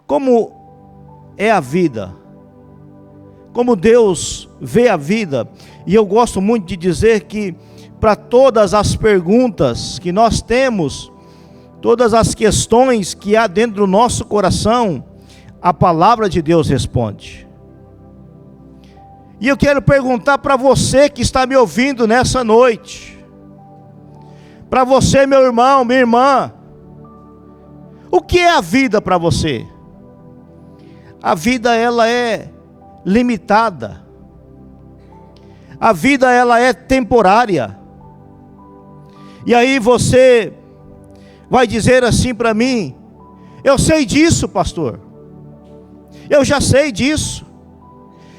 como é a vida, como Deus vê a vida. E eu gosto muito de dizer que para todas as perguntas que nós temos, todas as questões que há dentro do nosso coração, a palavra de Deus responde. E eu quero perguntar para você que está me ouvindo nessa noite, para você, meu irmão, minha irmã, o que é a vida para você? A vida, ela é limitada. A vida, ela é temporária. E aí você vai dizer assim para mim: eu sei disso, pastor. Eu já sei disso.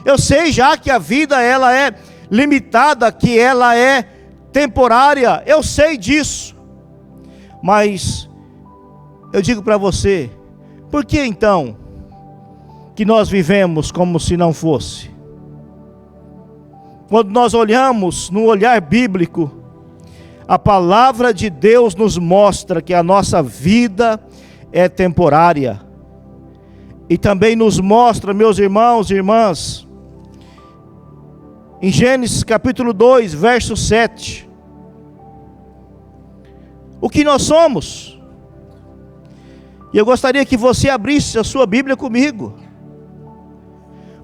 Eu sei já que a vida, ela é limitada, que ela é temporária. Eu sei disso. Mas eu digo para você, por que então que nós vivemos como se não fosse? Quando nós olhamos no olhar bíblico, a palavra de Deus nos mostra que a nossa vida é temporária. E também nos mostra, meus irmãos e irmãs, em Gênesis capítulo 2, verso 7, o que nós somos. E eu gostaria que você abrisse a sua Bíblia comigo,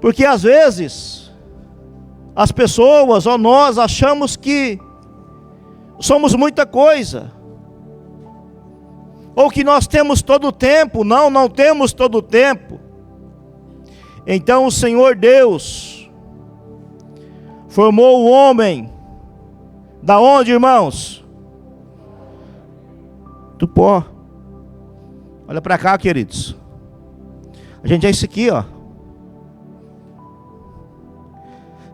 porque às vezes as pessoas ou nós achamos que somos muita coisa, ou que nós temos todo o tempo. Não temos todo o tempo. Então o Senhor Deus formou o homem, da onde, irmãos? Do pó. Olha para cá, queridos. A gente é isso aqui, ó.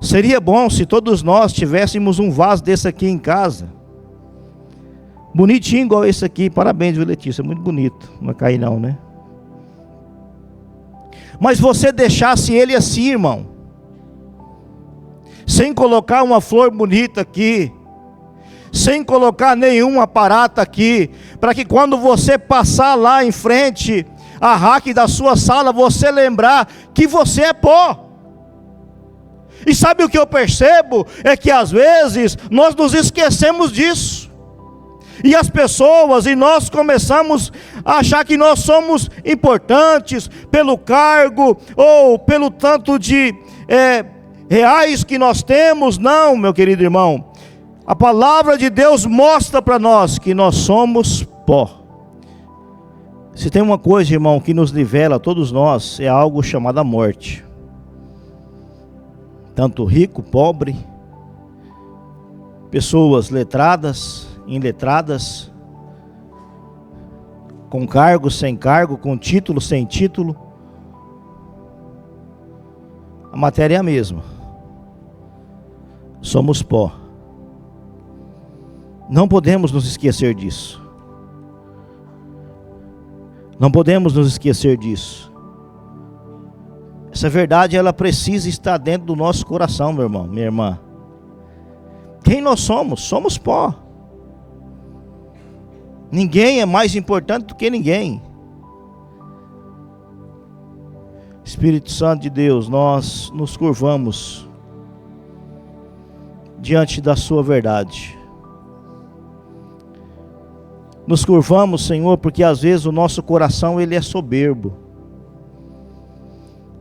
Seria bom se todos nós tivéssemos um vaso desse aqui em casa, bonitinho igual esse aqui. Parabéns, viu, Letícia? Muito bonito. Não vai cair não, né? Mas você deixasse ele assim, irmão, sem colocar uma flor bonita aqui, sem colocar nenhum aparato aqui, para que quando você passar lá em frente a rack da sua sala, você lembrar que você é pó. E sabe o que eu percebo? É que às vezes nós nos esquecemos disso. E as pessoas, e nós começamos a achar que nós somos importantes pelo cargo, ou pelo tanto de reais que nós temos. Não, meu querido irmão. A palavra de Deus mostra para nós que nós somos pó. Se tem uma coisa, irmão, que nos nivela a todos nós, é algo chamado a morte. Tanto rico, pobre, pessoas letradas, iletradas, com cargo, sem cargo, com título, sem título. A matéria é a mesma. Somos pó. Não podemos nos esquecer disso. Não podemos nos esquecer disso. Essa verdade, ela precisa estar dentro do nosso coração, meu irmão, minha irmã. Quem nós somos? Somos pó. Ninguém é mais importante do que ninguém. Espírito Santo de Deus, nós nos curvamos diante da sua verdade. Nos curvamos, Senhor, porque às vezes o nosso coração, ele é soberbo.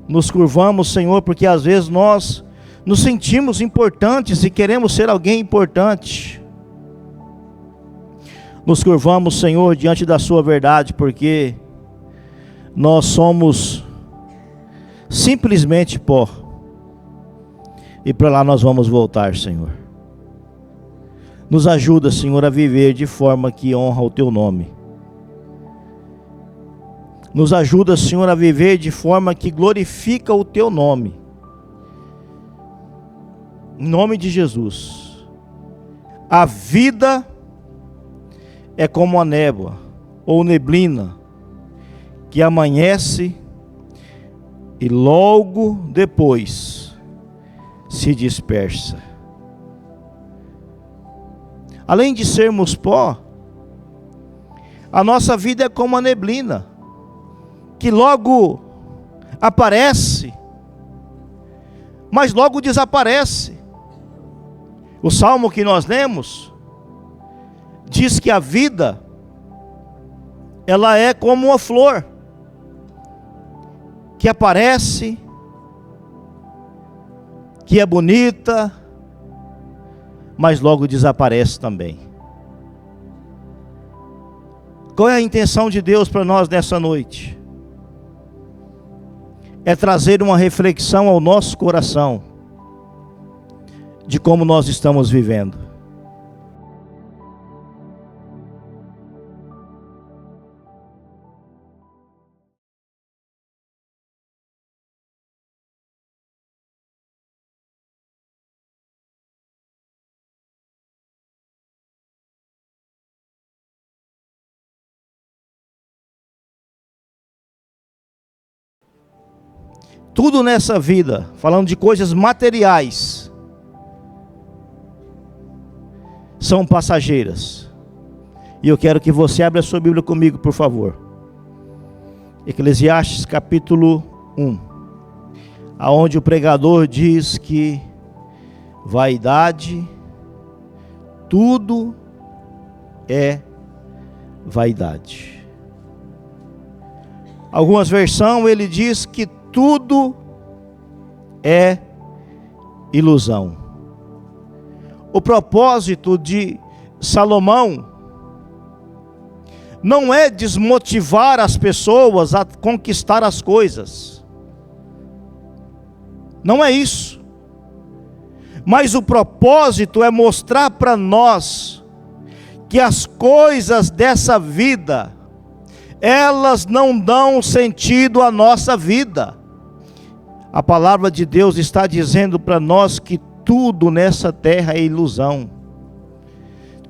Nos curvamos, Senhor, porque às vezes nós nos sentimos importantes e queremos ser alguém importante. Nos curvamos, Senhor, diante da sua verdade, porque nós somos simplesmente pó. E para lá nós vamos voltar, Senhor. Nos ajuda, Senhor, a viver de forma que honra o teu nome. Nos ajuda, Senhor, a viver de forma que glorifica o teu nome. Em nome de Jesus. A vida é como a névoa ou neblina que amanhece e logo depois se dispersa. Além de sermos pó, a nossa vida é como a neblina. que logo aparece, mas logo desaparece. O salmo que nós lemos diz que a vida, ela é como uma flor que aparece, que é bonita, mas logo desaparece também. Qual é a intenção de Deus para nós nessa noite? É trazer uma reflexão ao nosso coração de como nós estamos vivendo. Tudo nessa vida, falando de coisas materiais, são passageiras. E eu quero que você abra a sua Bíblia comigo, por favor. Eclesiastes capítulo 1, aonde o pregador diz que vaidade, tudo é vaidade. Algumas versões ele diz que tudo é ilusão. O propósito de Salomão não é desmotivar as pessoas a conquistar as coisas. Não é isso. Mas o propósito é mostrar para nós que as coisas dessa vida, elas não dão sentido à nossa vida. A palavra de Deus está dizendo para nós que tudo nessa terra é ilusão.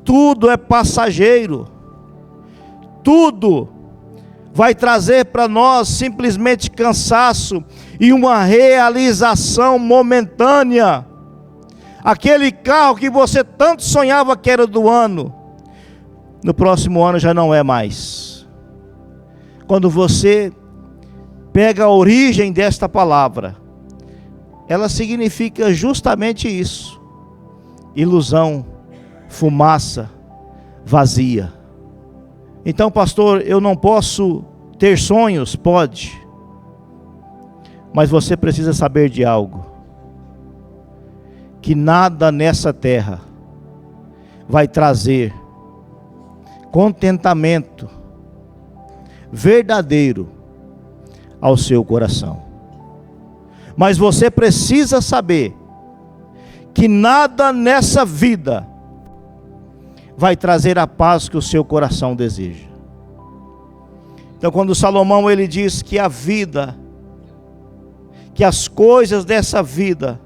Tudo é passageiro. Tudo vai trazer para nós simplesmente cansaço e uma realização momentânea. Aquele carro que você tanto sonhava que era do ano, no próximo ano já não é mais. Quando você pega a origem desta palavra, ela significa justamente isso: ilusão, fumaça, vazia. Então, pastor, eu não posso ter sonhos? Pode, mas você precisa saber de algo: que nada nessa terra vai trazer contentamento verdadeiro ao seu coração. Mas você precisa saber que nada nessa vida vai trazer a paz que o seu coração deseja. Então, quando Salomão ele diz que a vida, que as coisas dessa vida,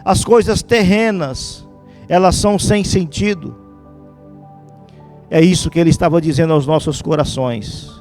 as coisas terrenas, elas são sem sentido, é isso que ele estava dizendo aos nossos corações.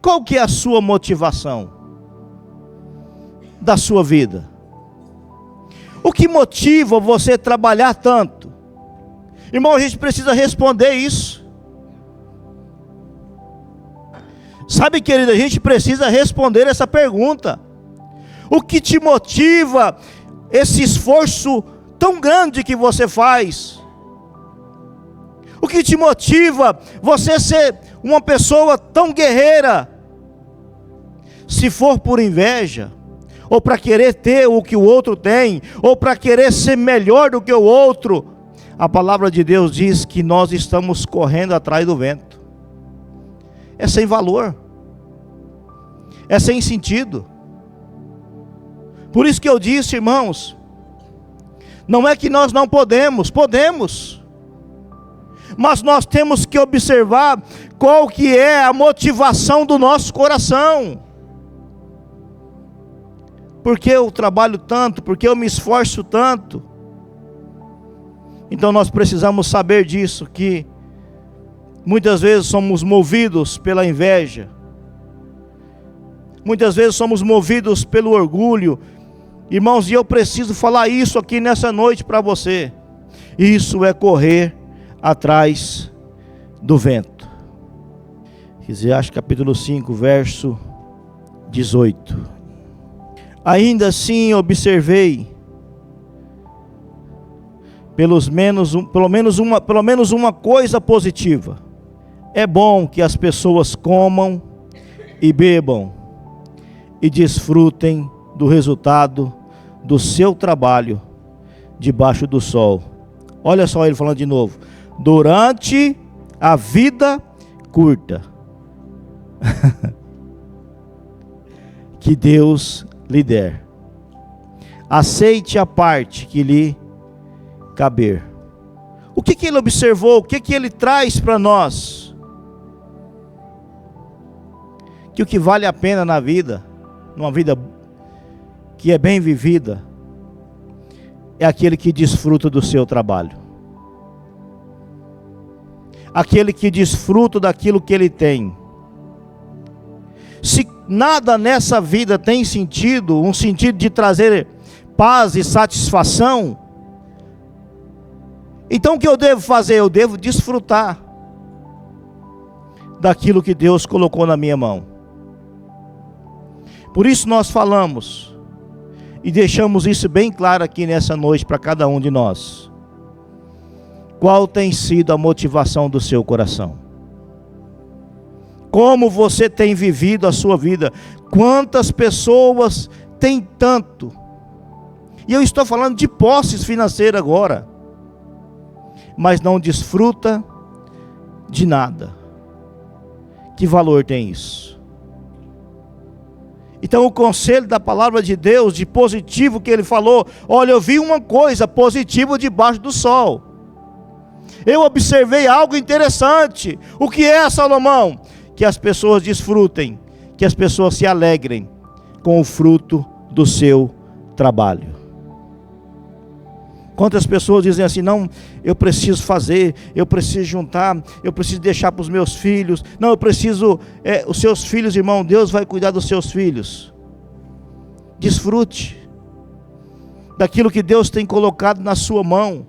Qual que é a sua motivação da sua vida? O que motiva você a trabalhar tanto? Irmão, a gente precisa responder isso. Sabe, querido, a gente precisa responder essa pergunta. O que te motiva esse esforço tão grande que você faz? O que te motiva você ser uma pessoa tão guerreira? Se for por inveja, ou para querer ter o que o outro tem, ou para querer ser melhor do que o outro, a palavra de Deus diz que nós estamos correndo atrás do vento. É sem valor, é sem sentido. Por isso que eu disse, irmãos, não é que nós não podemos, mas nós temos que observar qual que é a motivação do nosso coração. Por que eu trabalho tanto? Por que eu me esforço tanto? Então nós precisamos saber disso, que muitas vezes somos movidos pela inveja, muitas vezes somos movidos pelo orgulho. Irmãos, e eu preciso falar isso aqui nessa noite para você. Isso é correr atrás do vento. Eclesiastes capítulo 5, verso 18. Ainda assim observei, pelo menos uma coisa positiva. É bom que as pessoas comam e bebam e desfrutem do resultado do seu trabalho debaixo do sol. Olha só ele falando de novo. Durante a vida curta que Deus lhe der, aceite a parte que lhe caber. O que ele observou? O que ele traz para nós? Que o que vale a pena na vida, numa vida que é bem vivida, é aquele que desfruta do seu trabalho, aquele que desfruta daquilo que ele tem. Se nada nessa vida tem sentido, um sentido de trazer paz e satisfação, então o que eu devo fazer? Eu devo desfrutar daquilo que Deus colocou na minha mão. Por isso nós falamos e deixamos isso bem claro aqui nessa noite para cada um de nós. Qual tem sido a motivação do seu coração? Como você tem vivido a sua vida? Quantas pessoas têm tanto? E eu estou falando de posses financeiras agora, mas não desfruta de nada. Que valor tem isso? Então o conselho da palavra de Deus, de positivo que ele falou: olha, eu vi uma coisa positiva debaixo do sol. Eu observei algo interessante. O que é, Salomão? Que as pessoas desfrutem, que as pessoas se alegrem com o fruto do seu trabalho. Quantas pessoas dizem assim: não, eu preciso fazer, eu preciso juntar, eu preciso deixar para os meus filhos. Não, eu preciso, os seus filhos, irmão, Deus vai cuidar dos seus filhos. Desfrute daquilo que Deus tem colocado na sua mão.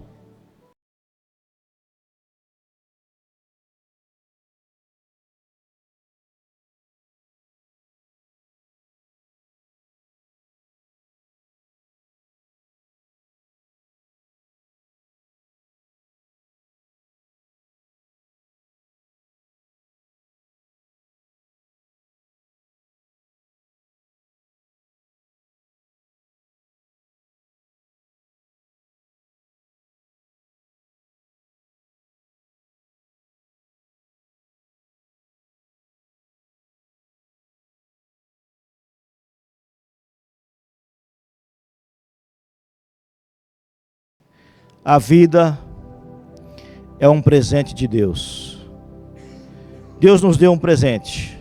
A vida é um presente de Deus. Deus nos deu um presente.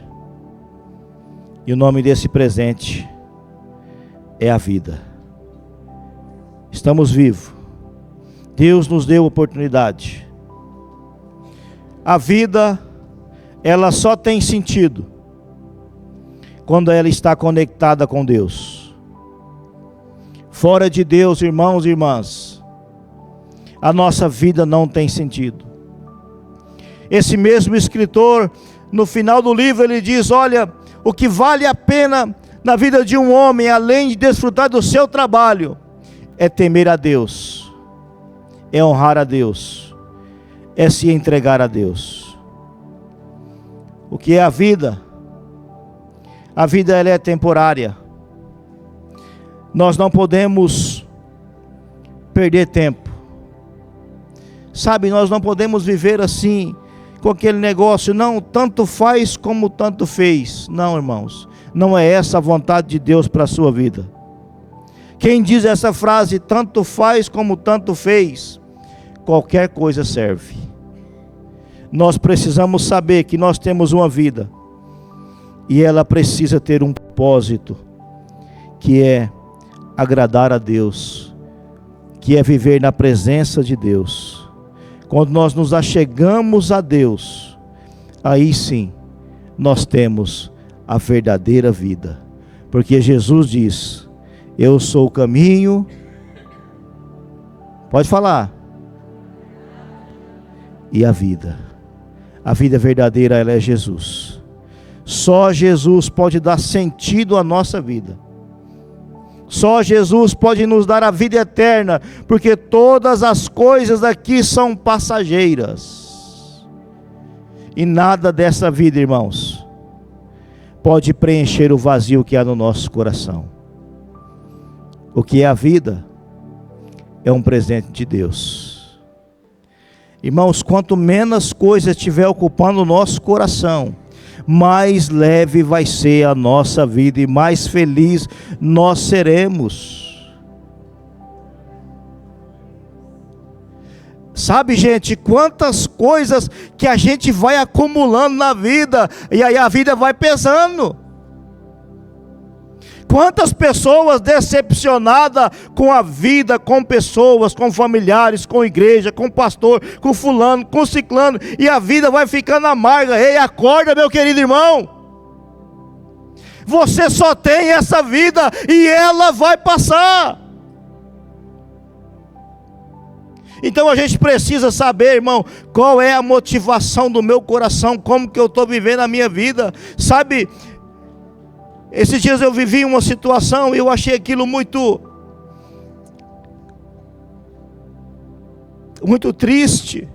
E o nome desse presente é a vida. Estamos vivos. Deus nos deu oportunidade. A vida, ela só tem sentido quando ela está conectada com Deus. Fora de Deus, irmãos e irmãs, a nossa vida não tem sentido. Esse mesmo escritor, no final do livro, ele diz: olha, o que vale a pena na vida de um homem, além de desfrutar do seu trabalho, é temer a Deus, é honrar a Deus, é se entregar a Deus. O que é a vida? A vida, ela é temporária. Nós não podemos perder tempo. Sabe, nós não podemos viver assim, com aquele negócio: não, tanto faz como tanto fez. Não, irmãos, não é essa a vontade de Deus para a sua vida. Quem diz essa frase, tanto faz como tanto fez, qualquer coisa serve. nós precisamos saber que nós temos uma vida e ela precisa ter um propósito, que é agradar a Deus, que é viver na presença de Deus. Quando nós nos achegamos a Deus, aí sim nós temos a verdadeira vida, porque Jesus diz: eu sou o caminho. Pode falar. E a vida. A vida verdadeira, ela é Jesus. Só Jesus pode dar sentido à nossa vida. Só Jesus pode nos dar a vida eterna, porque todas as coisas aqui são passageiras. E nada dessa vida, irmãos, pode preencher o vazio que há no nosso coração. O que é a vida é um presente de Deus. Irmãos, quanto menos coisa estiver ocupando o nosso coração, mais leve vai ser a nossa vida e mais feliz nós seremos. Sabe, gente, quantas coisas que a gente vai acumulando na vida, e aí a vida vai pesando. Quantas pessoas decepcionadas com a vida, com pessoas, com familiares, com igreja, com pastor, com fulano, com ciclano, e a vida vai ficando amarga. Ei, acorda, meu querido irmão. Você só tem essa vida e ela vai passar. Então a gente precisa saber, irmão, qual é a motivação do meu coração, como que eu estou vivendo a minha vida. Sabe, esses dias eu vivi uma situação e eu achei aquilo muito triste.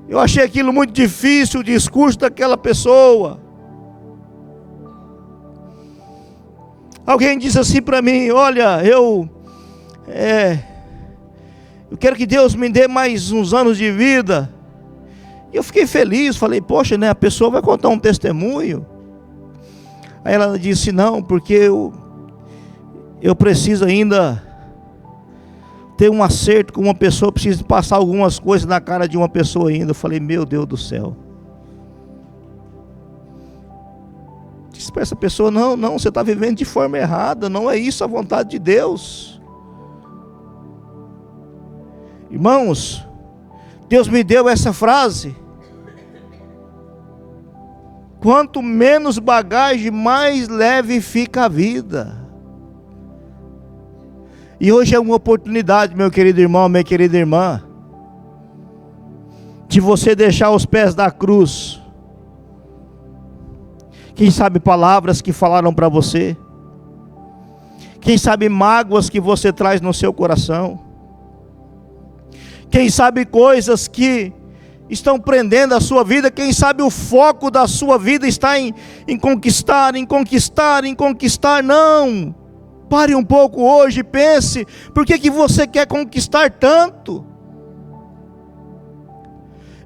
Eu achei aquilo muito difícil, o discurso daquela pessoa. Alguém disse assim para mim: olha, eu quero que Deus me dê mais uns anos de vida. E eu fiquei feliz, falei: poxa, né, a pessoa vai contar um testemunho. Aí ela disse: não, porque eu preciso ainda ter um acerto com uma pessoa, preciso passar algumas coisas na cara de uma pessoa ainda. Eu falei: meu Deus do céu. Disse para essa pessoa: não, você está vivendo de forma errada, não é isso a vontade de Deus. Irmãos, Deus me deu essa frase: quanto menos bagagem, mais leve fica a vida. E hoje é uma oportunidade, meu querido irmão, minha querida irmã, de você deixar os pés da cruz. Quem sabe palavras que falaram para você, quem sabe mágoas que você traz no seu coração, quem sabe coisas que estão prendendo a sua vida, quem sabe o foco da sua vida está em conquistar. Não, pare um pouco hoje e pense: por que você quer conquistar tanto?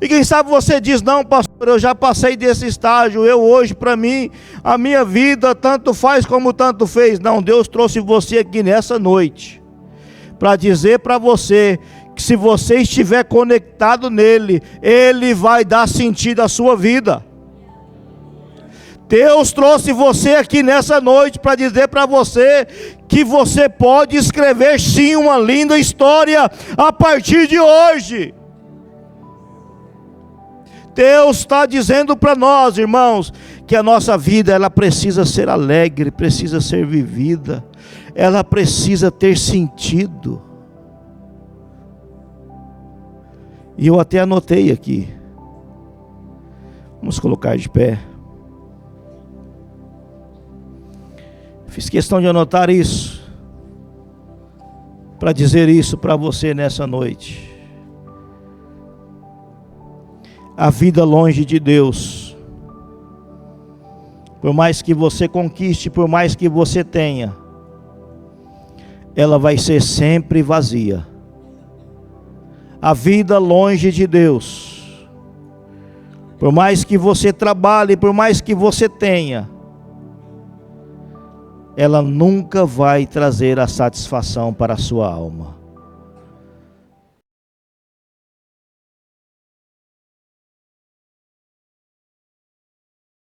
E quem sabe você diz: não, pastor, eu já passei desse estágio, eu hoje, para mim, a minha vida tanto faz como tanto fez. Não, Deus trouxe você aqui nessa noite para dizer para você que se você estiver conectado nele, ele vai dar sentido à sua vida. Deus trouxe você aqui nessa noite para dizer para você que você pode escrever sim uma linda história a partir de hoje. Deus está dizendo para nós, irmãos, que a nossa vida, ela precisa ser alegre, precisa ser vivida, ela precisa ter sentido. E eu até anotei aqui. Vamos colocar de pé. Fiz questão de anotar isso, para dizer isso para você nessa noite. A vida longe de Deus, por mais que você conquiste, por mais que você tenha, ela vai ser sempre vazia. A vida longe de Deus, por mais que você trabalhe, por mais que você tenha, ela nunca vai trazer a satisfação para a sua alma.